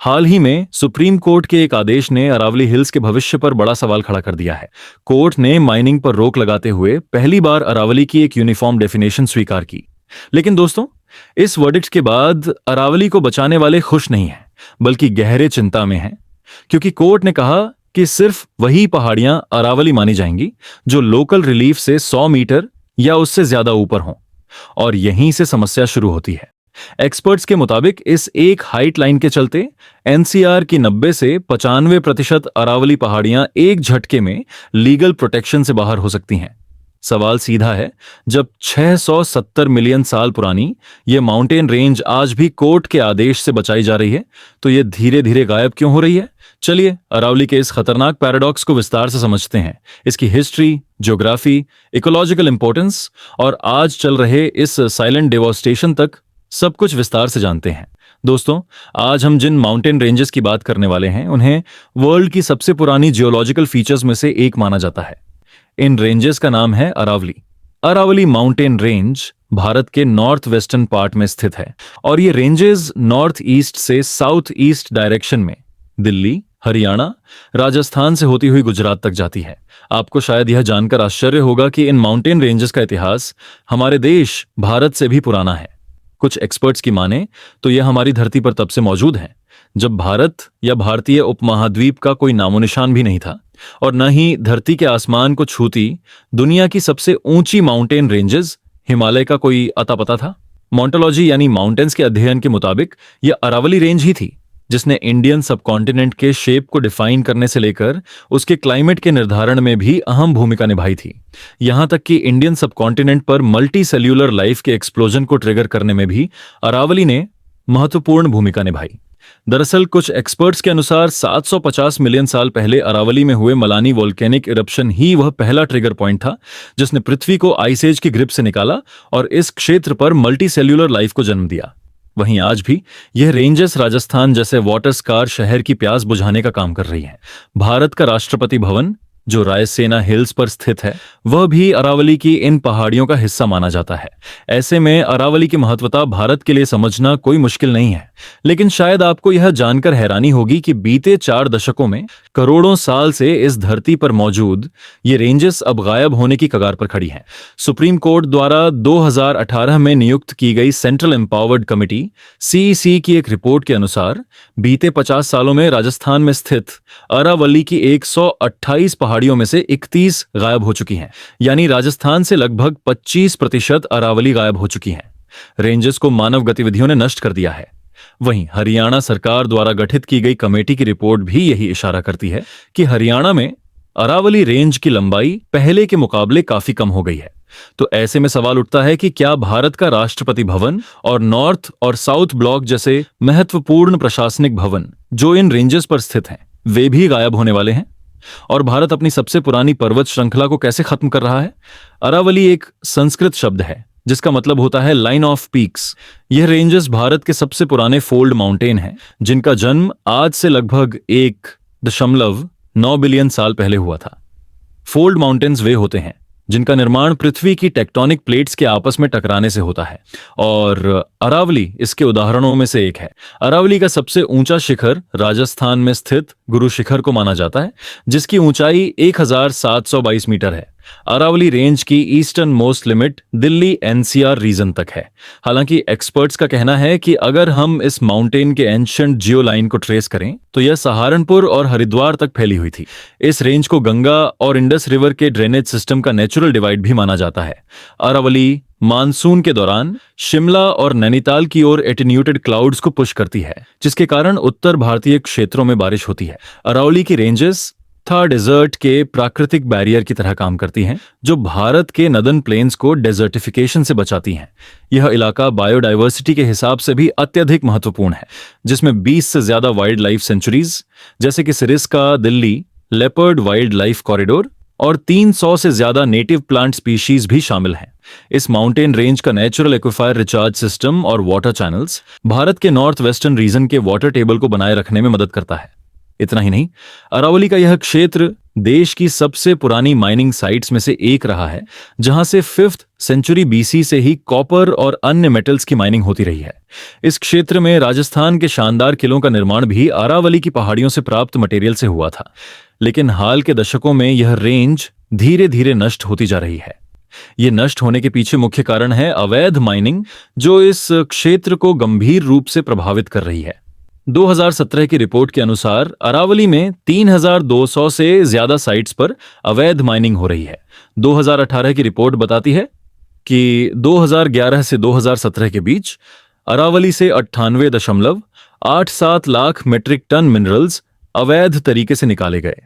हाल ही में supreme court के एक आदेश ने अरावली हिल्स के भविष्य पर बड़ा सवाल खड़ा कर दिया है। कोर्ट ने माइनिंग पर रोक लगाते हुए पहली बार अरावली की एक यूनिफॉर्म डेफिनेशन स्वीकार की। लेकिन दोस्तों, इस वर्डिक्ट के बाद अरावली को बचाने वाले खुश नहीं हैं, बल्कि गहरे चिंता में हैं, क्योंकि कोर्ट ने कहा कि सिर्फ वही पहाड़ियां अरावली मानी जाएंगी जो लोकल रिलीफ से 100 मीटर या उससे ज्यादा ऊपर हों, और यहीं से समस्या शुरू होती है। एक्सपर्ट्स के मुताबिक इस एक हाइट लाइन के चलते एनसीआर की 90 से 95% अरावली पहाड़ियां एक झटके में लीगल प्रोटेक्शन से बाहर हो सकती हैं। सवाल सीधा है, जब 670 मिलियन साल पुरानी ये माउंटेन रेंज आज भी कोर्ट के आदेश से बचाई जा रही है, तो ये धीरे धीरे गायब क्यों हो रही है? चलिए अरावली के इस खतरनाक पैराडॉक्स को विस्तार से समझते हैं। इसकी हिस्ट्री, ज्योग्राफी, इकोलॉजिकल इंपॉर्टेंस और आज चल रहे इस साइलेंट डेवोस्टेशन तक सब कुछ विस्तार से जानते हैं। दोस्तों, आज हम जिन माउंटेन रेंजेस की बात करने वाले हैं, उन्हें वर्ल्ड की सबसे पुरानी जियोलॉजिकल फीचर्स में से एक माना जाता है। इन रेंजेस का नाम है अरावली। अरावली माउंटेन रेंज भारत के नॉर्थ वेस्टर्न पार्ट में स्थित है, और ये रेंजेस नॉर्थ ईस्ट से साउथ ईस्ट डायरेक्शन में दिल्ली, हरियाणा, राजस्थान से होती हुई गुजरात तक जाती है। आपको शायद यह जानकर आश्चर्य होगा कि इन माउंटेन रेंजेस का इतिहास हमारे देश भारत से भी पुराना है। कुछ एक्सपर्ट्स की माने तो यह हमारी धरती पर तब से मौजूद है जब भारत या भारतीय उपमहाद्वीप का कोई नामोनिशान भी नहीं था, और न ही धरती के आसमान को छूती दुनिया की सबसे ऊंची माउंटेन रेंजेस हिमालय का कोई अता पता था। मॉन्टोलॉजी यानी माउंटेन्स के अध्ययन के मुताबिक यह अरावली रेंज ही थी जिसने इंडियन सबकॉन्टिनेंट के शेप को डिफाइन करने से लेकर उसके क्लाइमेट के निर्धारण में भी अहम भूमिका निभाई थी। यहां तक कि इंडियन सबकॉन्टिनेंट पर मल्टी सेल्यूलर लाइफ के एक्सप्लोजन को ट्रिगर करने में भी अरावली ने महत्वपूर्ण भूमिका निभाई। दरअसल कुछ एक्सपर्ट्स के अनुसार 750 मिलियन साल पहले अरावली में हुए मलानी वोल्केनिक इरप्शन ही वह पहला ट्रिगर पॉइंट था जिसने पृथ्वी को आइस एज की ग्रिप से निकाला और इस क्षेत्र पर मल्टी सेल्यूलर लाइफ को जन्म दिया। वहीं आज भी यह रेंजेस राजस्थान जैसे वाटर स्कार शहर की प्यास बुझाने का काम कर रही हैं। भारत का राष्ट्रपति भवन जो रायसेना हिल्स पर स्थित है, वह भी अरावली की इन पहाड़ियों का हिस्सा माना जाता है। ऐसे में अरावली की महत्वता भारत के लिए समझना कोई मुश्किल नहीं है। लेकिन शायद आपको यह जानकर हैरानी होगी कि बीते 4 दशकों में करोड़ों साल से इस धरती पर मौजूद ये रेंजेस अब गायब होने की कगार पर खड़ी हैं। सुप्रीम कोर्ट द्वारा 2018 में नियुक्त की गई सेंट्रल एम्पावर्ड कमेटी CEC की एक रिपोर्ट के अनुसार बीते 50 सालों में राजस्थान में स्थित अरावली की 128 पहाड़ियों में से 31 गायब हो चुकी हैं, यानी राजस्थान से लगभग 25% अरावली गायब हो चुकी हैं। रेंजेस को मानव गतिविधियों ने नष्ट कर दिया है। वहीं हरियाणा सरकार द्वारा गठित की गई कमेटी की रिपोर्ट भी यही इशारा करती है कि हरियाणा में अरावली रेंज की लंबाई पहले के मुकाबले काफी कम हो गई है। तो ऐसे में सवाल उठता है कि क्या भारत का राष्ट्रपति भवन और नॉर्थ और साउथ ब्लॉक जैसे महत्वपूर्ण प्रशासनिक भवन जो इन रेंजेस पर स्थित हैं, वे भी गायब होने वाले हैं? और भारत अपनी सबसे पुरानी पर्वत श्रृंखला को कैसे खत्म कर रहा है? अरावली एक संस्कृत शब्द है जिसका मतलब होता है लाइन ऑफ पीक्स। यह रेंजेस भारत के सबसे पुराने फोल्ड माउंटेन हैं जिनका जन्म आज से लगभग 1.9 बिलियन साल पहले हुआ था। फोल्ड माउंटेन्स वे होते हैं जिनका निर्माण पृथ्वी की टेक्टोनिक प्लेट्स के आपस में टकराने से होता है, और अरावली इसके उदाहरणों में से एक है। अरावली का सबसे ऊंचा शिखर राजस्थान में स्थित गुरु शिखर को माना जाता है जिसकी ऊंचाई 1722 मीटर है। अरावली रेंज की eastern most limit Delhi NCR region तक है। हालांकि एक्सपर्ट्स का कहना है कि अगर हम इस माउंटेन के एंशिएंट जियो लाइन को ट्रेस करें तो यह सहारनपुर और हरिद्वार तक फैली हुई थी। इस रेंज को गंगा और इंडस रिवर के ड्रेनेज सिस्टम का नेचुरल डिवाइड भी माना जाता है। अरावली मानसून के दौरान शिमला और नैनीताल की ओर एटेन्यूटेड क्लाउड्स को पुश करती है, जिसके कारण उत्तर भारतीय क्षेत्रों में बारिश होती है। अरावली की रेंजेस था डेजर्ट के प्राकृतिक बैरियर की तरह काम करती हैं जो भारत के नदर्न प्लेन्स को डेजर्टिफिकेशन से बचाती हैं। यह इलाका बायोडायवर्सिटी के हिसाब से भी अत्यधिक महत्वपूर्ण है, जिसमें 20 से ज्यादा वाइल्ड लाइफ सेंचुरीज जैसे कि Sariska Delhi leopard wild life corridor और 300 से ज्यादा नेटिव प्लांट स्पीशीज भी शामिल हैं। इस माउंटेन रेंज का नेचुरल एक्विफायर रिचार्ज सिस्टम और वाटर चैनल्स भारत के नॉर्थ वेस्टर्न रीजन के वाटर टेबल को बनाए रखने में मदद करता है। इतना ही नहीं, अरावली का यह क्षेत्र देश की सबसे पुरानी माइनिंग साइट्स में से एक रहा है, जहां से 5th सेंचुरी बीसी से ही कॉपर और अन्य मेटल्स की माइनिंग होती रही है। इस क्षेत्र में राजस्थान के शानदार किलों का निर्माण भी अरावली की पहाड़ियों से प्राप्त मटेरियल से हुआ था, लेकिन हाल के दशकों में यह रेंज धीरे धीरे नष्ट होती जा रही है। ये नष्ट होने के पीछे मुख्य कारण है अवैध माइनिंग, जो इस क्षेत्र को गंभीर रूप से प्रभावित कर रही है। 2017 की रिपोर्ट के अनुसार अरावली में 3200 से ज्यादा साइट्स पर अवैध माइनिंग हो रही है। 2018 की रिपोर्ट बताती है कि 2011 से 2017 के बीच अरावली से 98.87 लाख मीट्रिक टन मिनरल्स अवैध तरीके से निकाले गए।